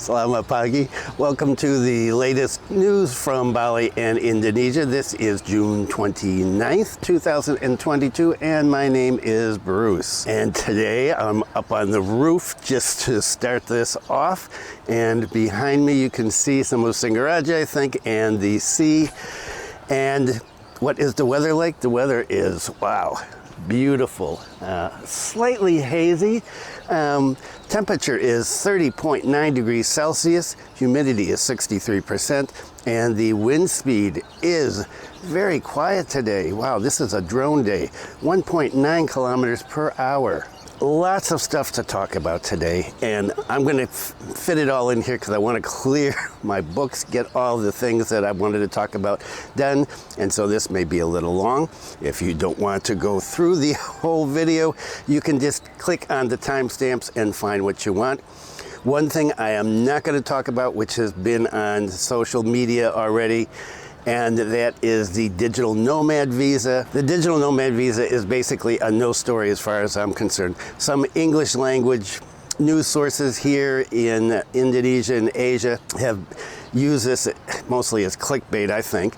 Selamat pagi. Welcome to the latest news from Bali and Indonesia. This is June 29th, 2022, and my name is Bruce. And today I'm up on the roof just to start this off. And behind me you can see some of Singaraja, I think, and the sea. And what is the weather like? The weather is, wow, beautiful. Slightly hazy. Temperature is 30.9 degrees Celsius, humidity is 63%, and the wind speed is very quiet today. Wow, this is a drone day, 1.9 kilometers per hour. Lots of stuff to talk about today, and I'm going to fit it all in here because I want to clear my books, get all the things that I wanted to talk about done, and so this may be a little long. If you don't want to go through the whole video, you can just click on the timestamps and find what you want. One thing I am not going to talk about, which has been on social media already, and that is the digital nomad visa. The digital nomad visa is basically a no story as far as I'm concerned. Some English language news sources here in Indonesia and Asia have used this mostly as clickbait, I think.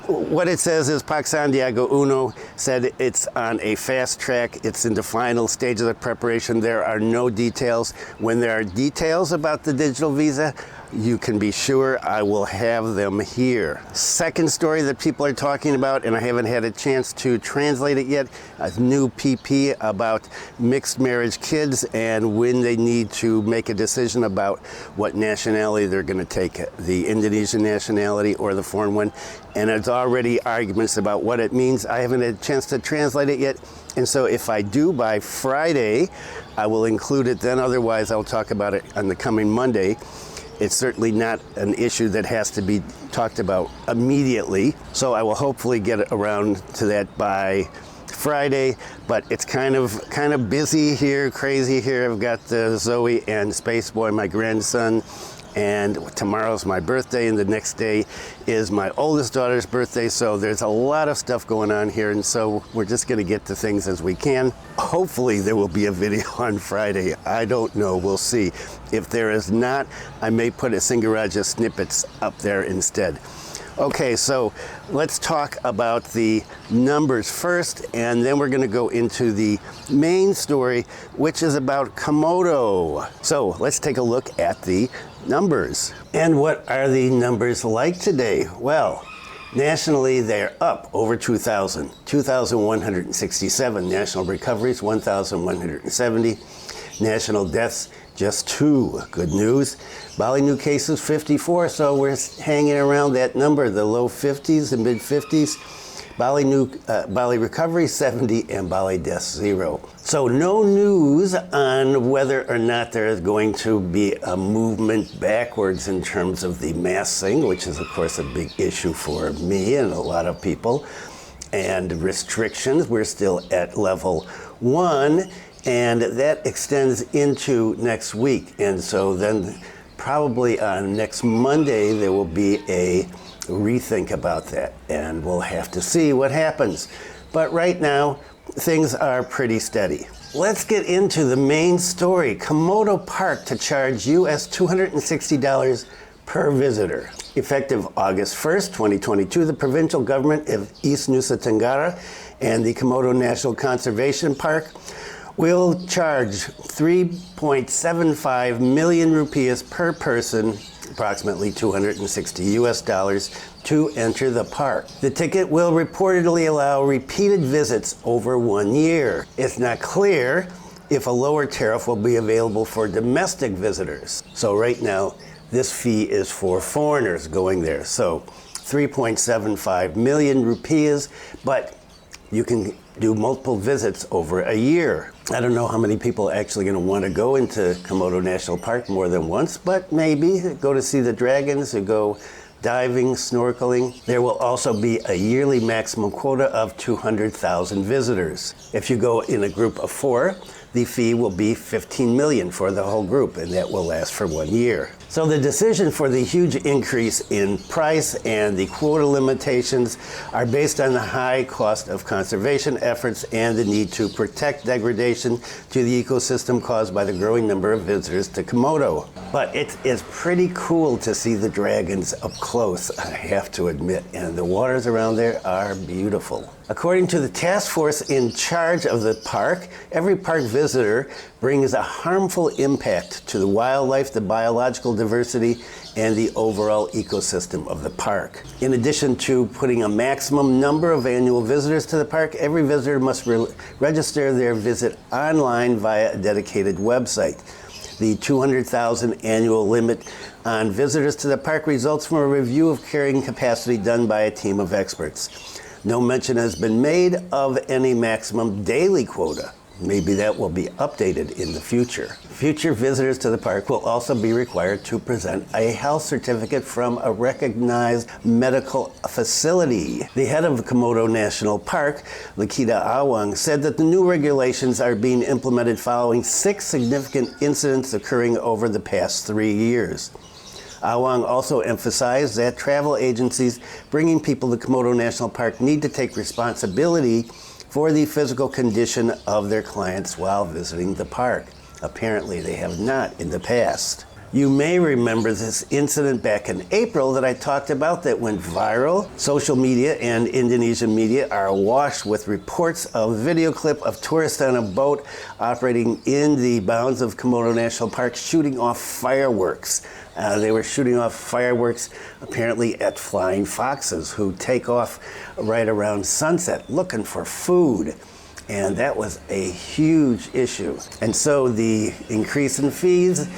What it says is Pak Sandiaga Uno said it's on a fast track. It's in the final stages of preparation. There are no details. When there are details about the digital visa, you can be sure I will have them here. Second story that people are talking about, and I haven't had a chance to translate it yet, a new PP about mixed marriage kids and when they need to make a decision about what nationality they're going to take, the Indonesian nationality or the foreign one. And there's already arguments about what it means. I haven't had a chance to translate it yet. And so if I do by Friday, I will include it then. Otherwise, I'll talk about it on the coming Monday. It's certainly not an issue that has to be talked about immediately. So I will hopefully get around to that by Friday, but it's kind of busy here, crazy here. I've got Zoe and Space Boy, my grandson, and tomorrow's my birthday, and the next day is my oldest daughter's birthday, so there's a lot of stuff going on here, and so we're just going to get to things as we can. Hopefully there will be a video on Friday. I don't know, we'll see. If there is not, I may put a Singaraja snippets up there instead. Okay, so let's talk about the numbers first, and then we're going to go into the main story, which is about Komodo. So let's take a look at the numbers. And what are the numbers like today? Well, nationally, they're up over 2,000. 2,167. National recoveries, 1,170. National deaths, just 2. Good news. Bali new cases, 54, so we're hanging around that number, the low 50s and mid 50s. Bali recovery, 70, and Bali deaths, 0. So no news on whether or not there is going to be a movement backwards in terms of the mask-ing, which is, of course, a big issue for me and a lot of people. And restrictions, we're still at level 1. And that extends into next week. And so then probably on next Monday, there will be a rethink about that. And we'll have to see what happens. But right now, things are pretty steady. Let's get into the main story. Komodo Park to charge US $260 per visitor. Effective August 1st, 2022, the provincial government of East Nusa Tenggara and the Komodo National Conservation Park will charge 3.75 million rupees per person, approximately $260 to enter the park. The ticket will reportedly allow repeated visits over 1 year. It's not clear if a lower tariff will be available for domestic visitors. So right now, this fee is for foreigners going there. So 3.75 million rupees, but you can do multiple visits over a year. I don't know how many people are actually going to want to go into Komodo National Park more than once, but maybe go to see the dragons or go diving, snorkeling. There will also be a yearly maximum quota of 200,000 visitors. If you go in a group of 4, the fee will be 15 million for the whole group, and that will last for 1 year. So the decision for the huge increase in price and the quota limitations are based on the high cost of conservation efforts and the need to protect degradation to the ecosystem caused by the growing number of visitors to Komodo. But it is pretty cool to see the dragons up close, I have to admit, and the waters around there are beautiful. According to the task force in charge of the park, every park visitor brings a harmful impact to the wildlife, the biological diversity, and the overall ecosystem of the park. In addition to putting a maximum number of annual visitors to the park, every visitor must register their visit online via a dedicated website. The 200,000 annual limit on visitors to the park results from a review of carrying capacity done by a team of experts. No mention has been made of any maximum daily quota. Maybe that will be updated in the future. Future visitors to the park will also be required to present a health certificate from a recognized medical facility. The head of the Komodo National Park, Nikita said that the new regulations are being implemented following 6 significant incidents occurring over the past 3 years. Awang also emphasized that travel agencies bringing people to Komodo National Park need to take responsibility for the physical condition of their clients while visiting the park. Apparently, they have not in the past. You may remember this incident back in April that I talked about that went viral. Social media and Indonesian media are awash with reports of a video clip of tourists on a boat operating in the bounds of Komodo National Park shooting off fireworks. They were shooting off fireworks apparently at flying foxes who take off right around sunset looking for food. And that was a huge issue. And so the increase in fees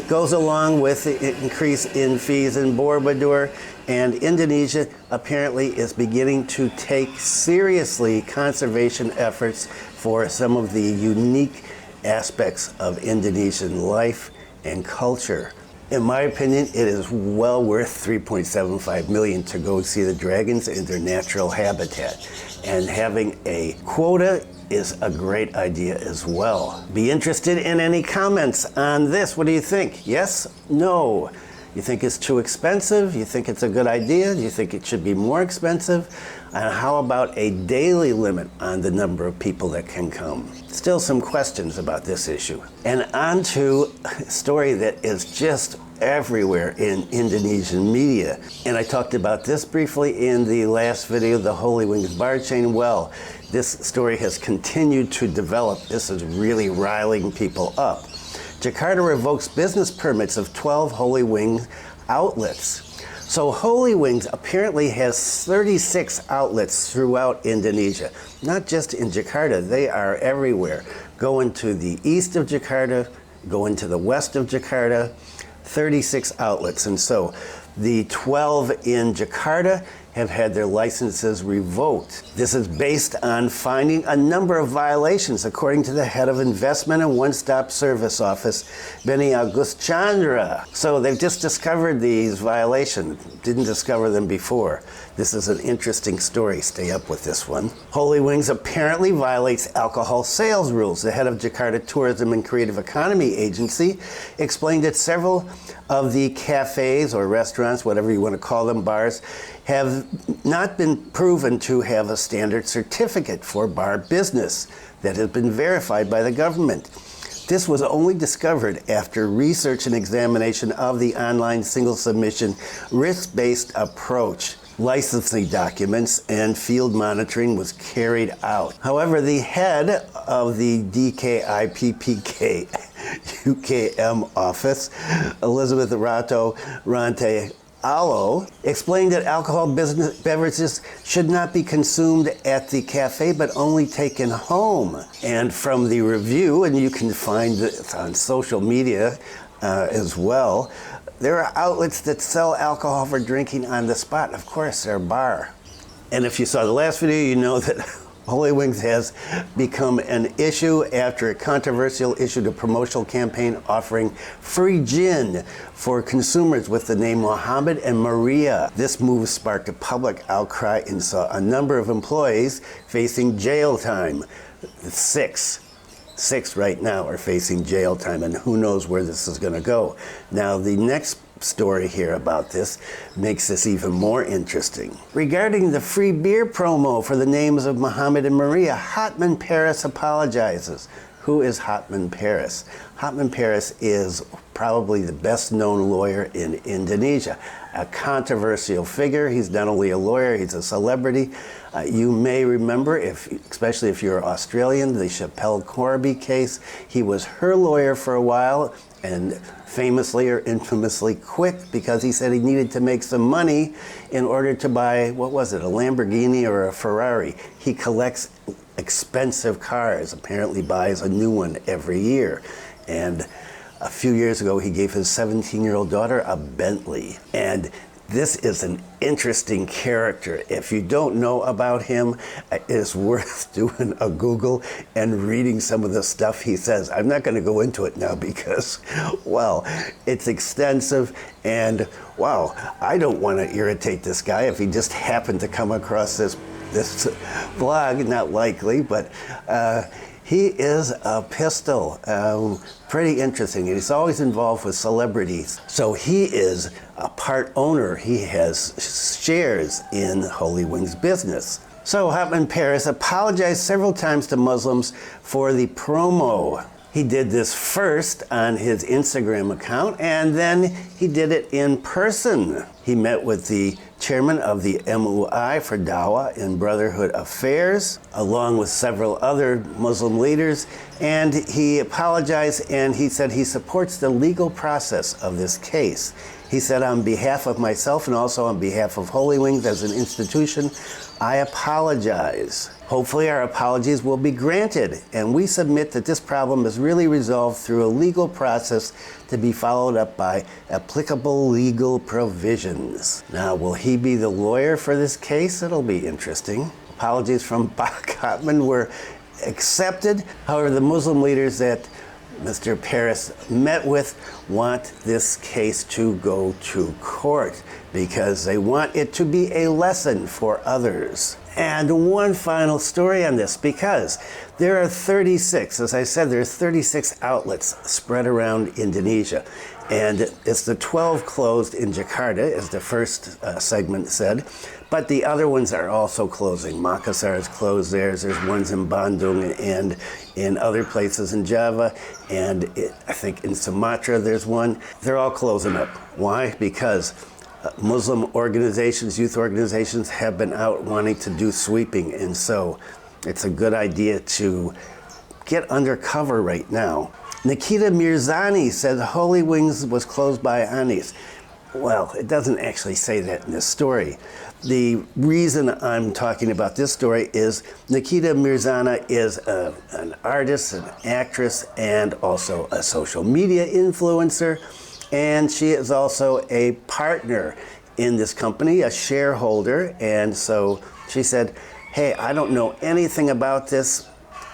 goes along with the increase in fees in Borobudur, and Indonesia apparently is beginning to take seriously conservation efforts for some of the unique aspects of Indonesian life and culture. In my opinion, it is well worth $3.75 million to go see the dragons in their natural habitat. And having a quota is a great idea as well. Be interested in any comments on this. What do you think? Yes? No? You think it's too expensive? You think it's a good idea? Do you think it should be more expensive? And how about a daily limit on the number of people that can come? Still some questions about this issue. And on to a story that is just everywhere in Indonesian media. And I talked about this briefly in the last video, the Holywings bar chain. Well, this story has continued to develop. This is really riling people up. Jakarta revokes business permits of 12 Holywings outlets. So Holywings apparently has 36 outlets throughout Indonesia, not just in Jakarta. They are everywhere. Going to the east of Jakarta, going to the west of Jakarta, 36 outlets. And so the 12 in Jakarta have had their licenses revoked. This is based on finding a number of violations, according to the head of Investment and One-Stop Service Office, Benny August Chandra. So they've just discovered these violations, didn't discover them before. This is an interesting story. Stay up with this one. Holywings apparently violates alcohol sales rules. The head of Jakarta Tourism and Creative Economy Agency explained that several of the cafes or restaurants, whatever you want to call them, bars, have not been proven to have a standard certificate for bar business that has been verified by the government. This was only discovered after research and examination of the online single submission risk-based approach. Licensing documents and field monitoring was carried out. However, the head of the DKIPPK UKM office, Elizabeth Rato Rante Alo, explained that alcohol beverages should not be consumed at the cafe, but only taken home. And from the review, and you can find this on social media as well, there are outlets that sell alcohol for drinking on the spot. Of course, they're a bar. And if you saw the last video, you know that Holywings has become an issue after a controversial issued a promotional campaign offering free gin for consumers with the name Mohammed and Maria. This move sparked a public outcry and saw a number of employees facing jail time. Six right now are facing jail time, and who knows where this is going to go. Now, the next story here about this makes this even more interesting. Regarding the free beer promo for the names of Muhammad and Maria, Hotman Paris apologizes. Who is Hotman Paris? Hotman Paris is probably the best known lawyer in Indonesia, a controversial figure. He's not only a lawyer, he's a celebrity. You may remember, especially if you're Australian, the Chappelle Corby case. He was her lawyer for a while and famously or infamously quit because he said he needed to make some money in order to buy, what was it, a Lamborghini or a Ferrari. He collects expensive cars, apparently buys a new one every year. And a few years ago, he gave his 17-year-old daughter a Bentley. And this is an interesting character. If you don't know about him, it is worth doing a Google and reading some of the stuff he says. I'm not going to go into it now because, well, it's extensive and, wow, I don't want to irritate this guy if he just happened to come across this blog, not likely, but he is a pistol. Pretty interesting. He's always involved with celebrities. So he is a part owner. He has shares in Holywings business. So Hotman Paris apologized several times to Muslims for the promo. He did this first on his Instagram account, and then he did it in person. He met with the chairman of the MUI for Dawah and Brotherhood Affairs, along with several other Muslim leaders, and he apologized and he said he supports the legal process of this case. He said, on behalf of myself and also on behalf of Holywings as an institution, I apologize. Hopefully our apologies will be granted, and we submit that this problem is really resolved through a legal process to be followed up by applicable legal provisions. Now, will he be the lawyer for this case? It'll be interesting. Apologies from Hotman were accepted. However, the Muslim leaders that Mr. Paris met with want this case to go to court because they want it to be a lesson for others. And one final story on this, because there are 36, as I said, there are 36 outlets spread around Indonesia. And it's the 12 closed in Jakarta, as the first segment said. But the other ones are also closing. Makassar is closed theirs. There's ones in Bandung and in other places in Java. And I think in Sumatra there's one. They're all closing up. Why? Because Muslim organizations, youth organizations have been out wanting to do sweeping. And so it's a good idea to get undercover right now. Nikita Mirzani said Holywings was closed by Anis. Well, it doesn't actually say that in this story. The reason I'm talking about this story is Nikita Mirzani is an artist, an actress, and also a social media influencer. And she is also a partner in this company, a shareholder. And so she said, hey, I don't know anything about this.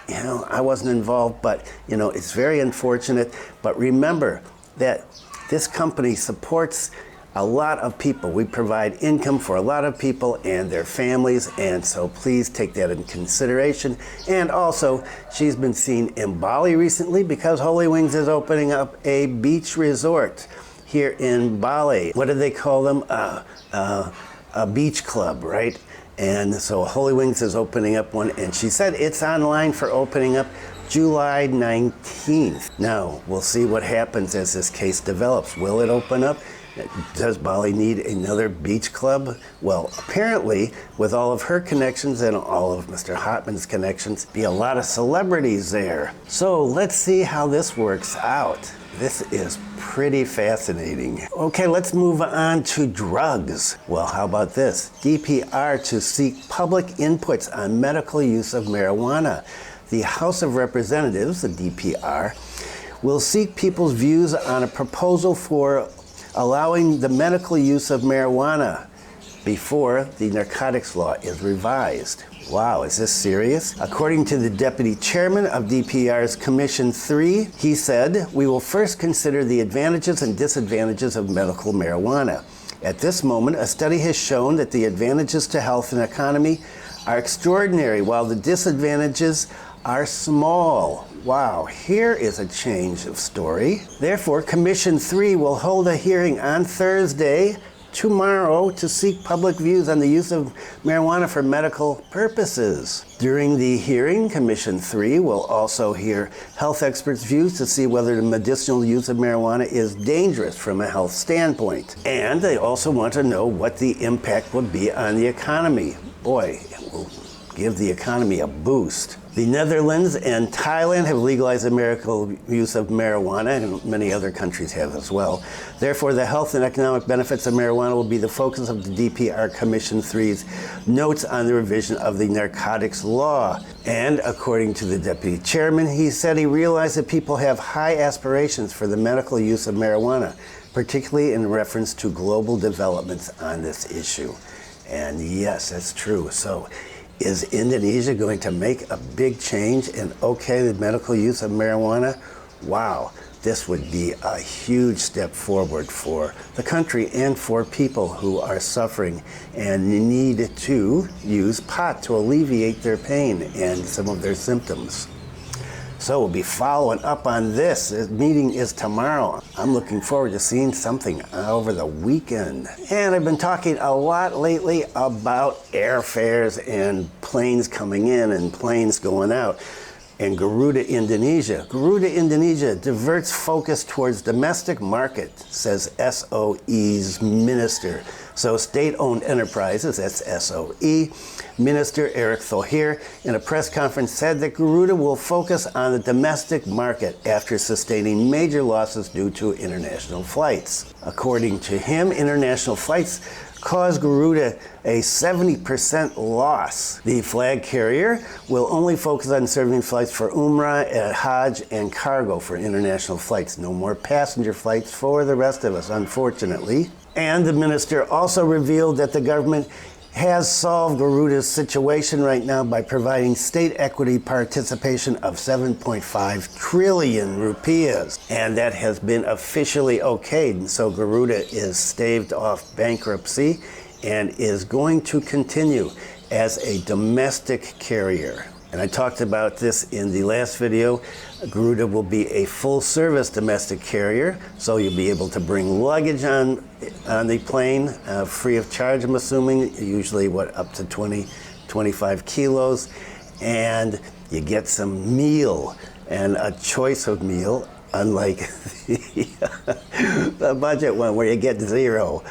You know, I wasn't involved, but, you know, it's very unfortunate. But remember that this company supports a lot of people. We provide income for a lot of people and their families, and so please take that in consideration. And also, she's been seen in Bali recently because Holywings is opening up a beach resort here in Bali. What do they call them? A beach club, right? And so Holywings is opening up one, and she said it's online for opening up July 19th. Now, we'll see what happens as this case develops. Will it open up? Does Bali need another beach club? Well, apparently, with all of her connections and all of Mr. Hotman's connections, be a lot of celebrities there. So let's see how this works out. This is pretty fascinating. Okay, let's move on to drugs. Well, how about this? DPR to seek public inputs on medical use of marijuana. The House of Representatives, the DPR, will seek people's views on a proposal for allowing the medical use of marijuana before the narcotics law is revised. Wow, is this serious? According to the deputy chairman of DPR's Commission 3, he said, we will first consider the advantages and disadvantages of medical marijuana. At this moment, a study has shown that the advantages to health and economy are extraordinary, while the disadvantages are small. Wow, here is a change of story. Therefore, Commission 3 will hold a hearing on Thursday, tomorrow, to seek public views on the use of marijuana for medical purposes. During the hearing, Commission 3 will also hear health experts' views to see whether the medicinal use of marijuana is dangerous from a health standpoint. And they also want to know what the impact would be on the economy. Boy, it will give the economy a boost. The Netherlands and Thailand have legalized the medical use of marijuana, and many other countries have as well. Therefore, the health and economic benefits of marijuana will be the focus of the DPR Commission 3's notes on the revision of the narcotics law. And according to the deputy chairman, he said he realized that people have high aspirations for the medical use of marijuana, particularly in reference to global developments on this issue. And yes, that's true. So, is Indonesia going to make a big change and okay the medical use of marijuana? Wow, this would be a huge step forward for the country and for people who are suffering and need to use pot to alleviate their pain and some of their symptoms. So we'll be following up on this. The meeting is tomorrow. I'm looking forward to seeing something over the weekend. And I've been talking a lot lately about airfares and planes coming in and planes going out. And Garuda Indonesia. Garuda Indonesia diverts focus towards domestic market, says SOE's minister. So state-owned enterprises, that's SOE. Minister Eric Thohir, in a press conference, said that Garuda will focus on the domestic market after sustaining major losses due to international flights. According to him, international flights caused Garuda a 70% loss. The flag carrier will only focus on serving flights for Umrah, Hajj, and cargo for international flights. No more passenger flights for the rest of us, unfortunately. And the minister also revealed that the government has solved Garuda's situation right now by providing state equity participation of 7.5 trillion rupiahs. And that has been officially okayed. So Garuda is staved off bankruptcy and is going to continue as a domestic carrier. And I talked about this in the last video. Garuda will be a full-service domestic carrier, so you'll be able to bring luggage on the plane free of charge, I'm assuming, usually up to 25 kilos, and you get some meal and a choice of meal, unlike the budget one where you get zero.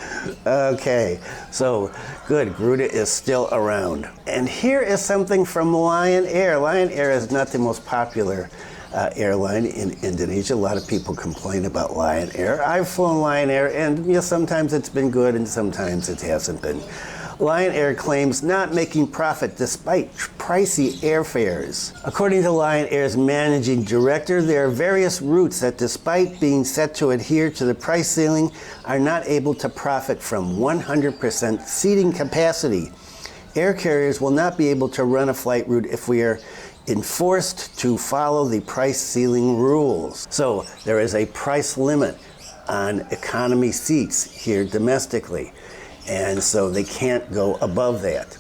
Okay, so good, Garuda is still around. And here is something from Lion Air. Lion Air is not the most popular airline in Indonesia. A lot of people complain about Lion Air. I've flown Lion Air, and sometimes it's been good and sometimes it hasn't been. Lion Air claims not making profit despite pricey airfares. According to Lion Air's managing director, there are various routes that, despite being set to adhere to the price ceiling, are not able to profit from 100% seating capacity. Air carriers will not be able to run a flight route if we are enforced to follow the price ceiling rules. So there is a price limit on economy seats here domestically. And so they can't go above that.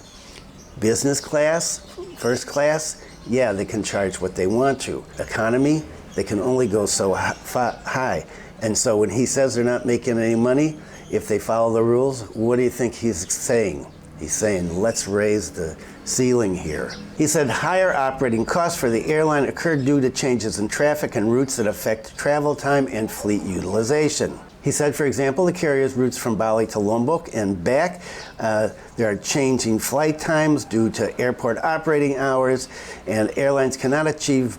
Business class, first class, yeah, they can charge what they want to. Economy, they can only go so high. And so when he says they're not making any money, if they follow the rules, what do you think he's saying? He's saying, let's raise the ceiling here. He said higher operating costs for the airline occurred due to changes in traffic and routes that affect travel time and fleet utilization. He said, for example, the carrier's routes from Bali to Lombok and back, there are changing flight times due to airport operating hours, and airlines cannot achieve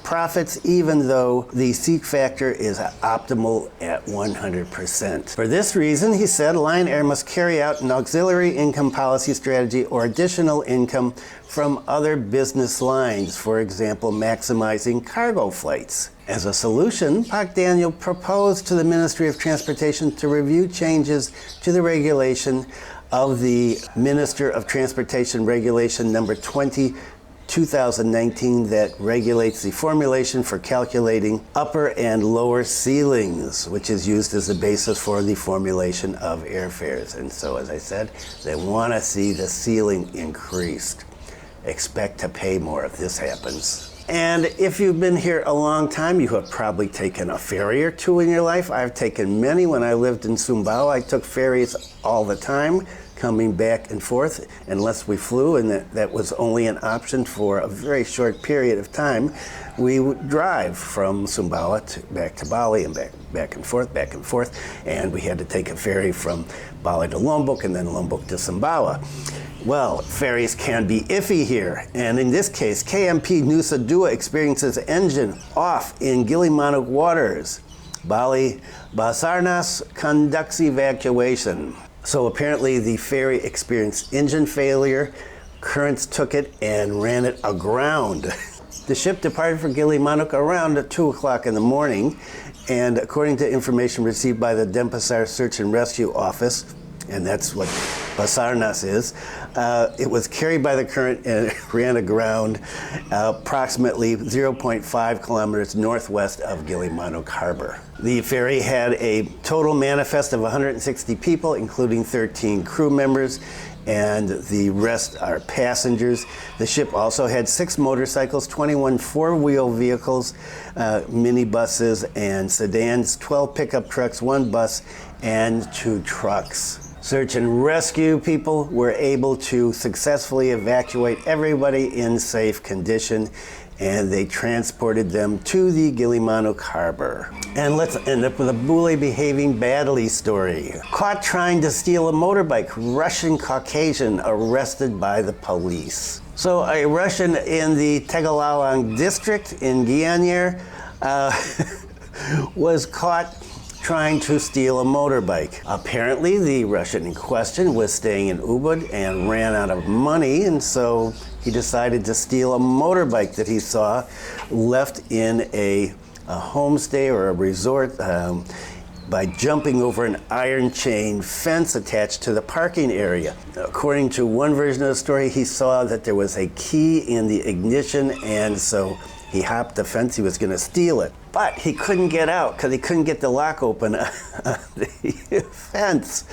profits even though the seat factor is optimal at 100%. For this reason, he said, Lion Air must carry out an auxiliary income policy strategy or additional income from other business lines, for example, maximizing cargo flights. As a solution, Pak Daniel proposed to the Ministry of Transportation to review changes to the regulation of the Minister of Transportation Regulation number 2019 that regulates the formulation for calculating upper and lower ceilings, which is used as the basis for the formulation of airfares. And so, as I said, they want to see the ceiling increased. Expect to pay more if this happens. And if you've been here a long time, you have probably taken a ferry or two in your life. I've taken many. When I lived in Sumbawa, I took ferries all the time, coming back and forth, unless we flew, and that was only an option for a very short period of time. We would drive from Sumbawa back to Bali and back and forth, and we had to take a ferry from Bali to Lombok and then Lombok to Sumbawa. Well, ferries can be iffy here, and in this case, KMP Nusa Dua experiences engine off in Gilimanuk waters. Bali Basarnas conducts evacuation. So apparently the ferry experienced engine failure, currents took it and ran it aground. The ship departed for Gilimanuk around 2 o'clock in the morning, and according to information received by the Denpasar Search and Rescue Office, and that's what Basarnas is, it was carried by the current and ran aground approximately 0.5 kilometers northwest of Gilimanuk Harbor. The ferry had a total manifest of 160 people, including 13 crew members, and the rest are passengers. The ship also had 6 motorcycles, 21 four-wheel vehicles, minibuses and sedans, 12 pickup trucks, 1 bus, and 2 trucks. Search and rescue people were able to successfully evacuate everybody in safe condition, and they transported them to the Gilimanuk Harbor. And let's end up with a bully behaving badly story. Caught trying to steal a motorbike, Russian Caucasian arrested by the police. So a Russian in the Tegalalang district in Gianyar was caught trying to steal a motorbike. Apparently, the Russian in question was staying in Ubud and ran out of money, and so he decided to steal a motorbike that he saw left in a homestay or a resort by jumping over an iron chain fence attached to the parking area. According to one version of the story, he saw that there was a key in the ignition, and so he hopped the fence. He was going to steal it. But he couldn't get out because he couldn't get the lock open on the fence.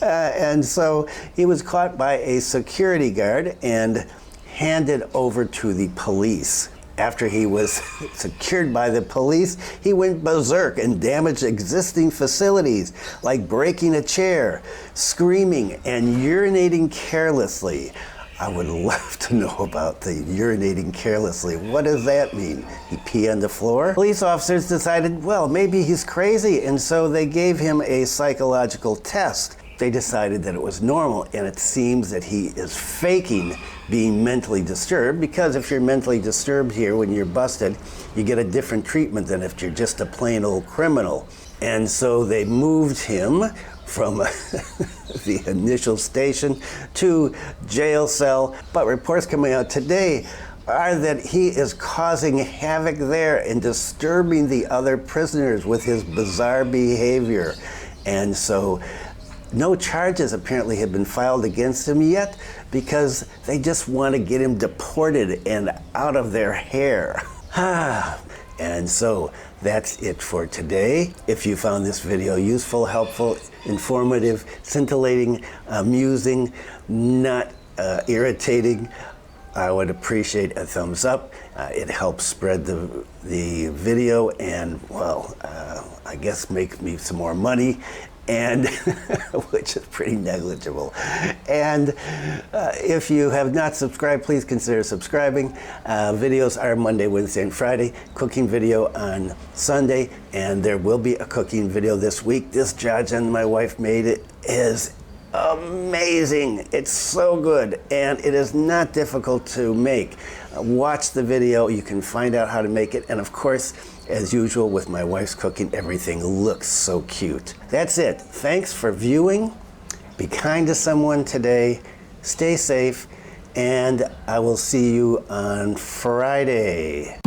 And so he was caught by a security guard and handed over to the police. After he was secured by the police, he went berserk and damaged existing facilities, like breaking a chair, screaming, and urinating carelessly. I would love to know about the urinating carelessly. What does that mean? He pee on the floor? Police officers decided, well, maybe he's crazy, and so they gave him a psychological test. They decided that it was normal, and it seems that he is faking being mentally disturbed, because if you're mentally disturbed here when you're busted, you get a different treatment than if you're just a plain old criminal. And so they moved him from the initial station to jail cell. But reports coming out today are that he is causing havoc there and disturbing the other prisoners with his bizarre behavior. And so no charges apparently have been filed against him yet, because they just want to get him deported and out of their hair. And so that's it for today. If you found this video useful, helpful, informative, scintillating, amusing, not irritating, I would appreciate a thumbs up. It helps spread the video and, well, I guess make me some more money, and which is pretty negligible. And if you have not subscribed, please consider subscribing. Videos are Monday, Wednesday, and Friday. Cooking video on Sunday, and there will be a cooking video this week. This jajan my wife made, it is amazing. It's so good, and it is not difficult to make. Watch the video, you can find out how to make it, and of course, as usual with my wife's cooking, everything looks so cute. That's it. Thanks for viewing. Be kind to someone today. Stay safe, and I will see you on Friday.